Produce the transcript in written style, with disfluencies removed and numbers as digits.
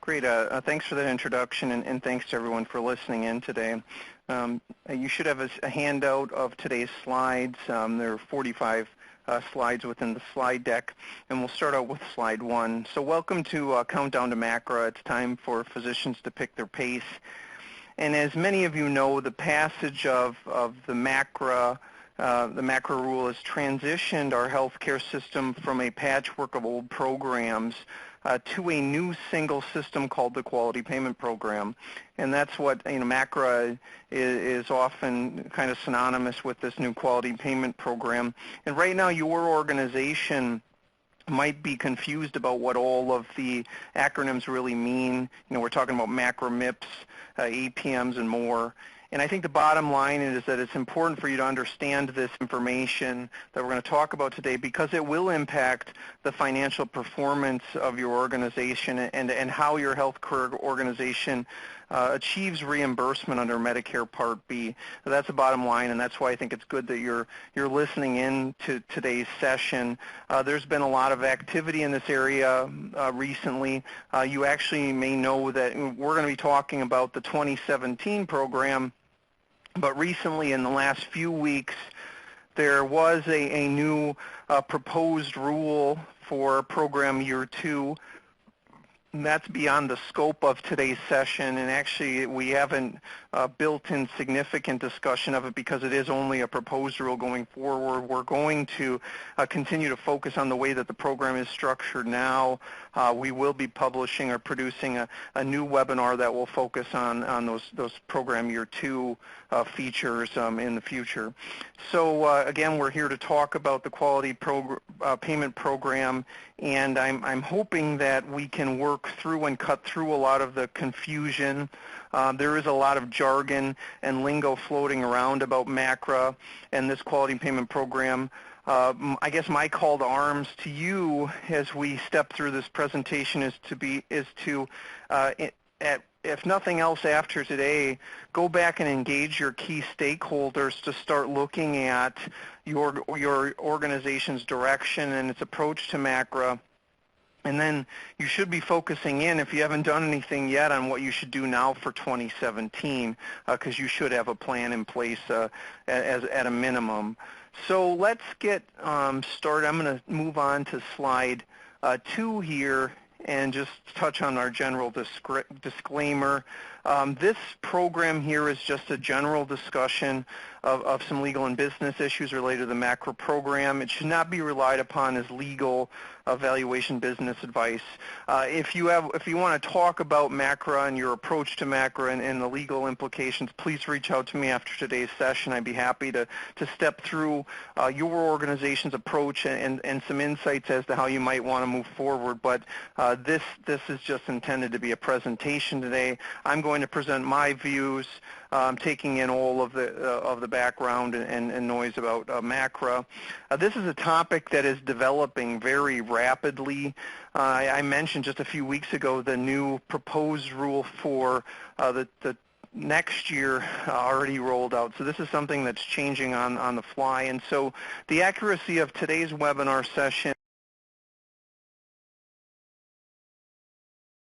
Great. Thanks for that introduction, and thanks to everyone for listening in today. You should have a handout of today's slides. There are 45 slides within the slide deck, and we'll start out with slide 1. So welcome to Countdown to MACRA. It's time for physicians to pick their pace. And as many of you know, the passage of the MACRA rule has transitioned our healthcare system from a patchwork of old programs to a new single system called the Quality Payment Program. And that's what, MACRA is often kind of synonymous with this new Quality Payment Program. And right now, your organization might be confused about what all of the acronyms really mean. We're talking about MACRA, MIPS, APMs, and more. And I think the bottom line is that it's important for you to understand this information that we're going to talk about today, because it will impact the financial performance of your organization and how your healthcare organization achieves reimbursement under Medicare Part B. So that's the bottom line, and that's why I think it's good that you're listening in to today's session. There's been a lot of activity in this area recently. You actually may know that we're going to be talking about the 2017 program, but recently in the last few weeks, there was a new proposed rule for program year 2. And that's beyond the scope of today's session, and actually we haven't built in significant discussion of it because it is only a proposed rule going forward. We're going to continue to focus on the way that the program is structured now. We will be publishing or producing a new webinar that will focus on those program year 2 features in the future. So again, we're here to talk about the Quality Payment Program, and I'm hoping that we can work through and cut through a lot of the confusion. There is a lot of jargon and lingo floating around about MACRA and this Quality Payment Program. I guess my call to arms to you as we step through this presentation is to if nothing else after today, go back and engage your key stakeholders to start looking at your organization's direction and its approach to MACRA. And then you should be focusing in, if you haven't done anything yet, on what you should do now for 2017, because you should have a plan in place at a minimum. So let's get started. I'm going to move on to slide 2 here and just touch on our general disclaimer. This program here is just a general discussion of some legal and business issues related to the MACRA program. It should not be relied upon as legal evaluation business advice. If you want to talk about MACRA and your approach to MACRA and the legal implications, please reach out to me after today's session. I'd be happy to step through your organization's approach and some insights as to how you might want to move forward. But this is just intended to be a presentation today. I'm going to present my views, taking in all of the background and noise about MACRA. This is a topic that is developing very rapidly. I mentioned just a few weeks ago the new proposed rule for the next year already rolled out. So this is something that's changing on the fly. And so the accuracy of today's webinar session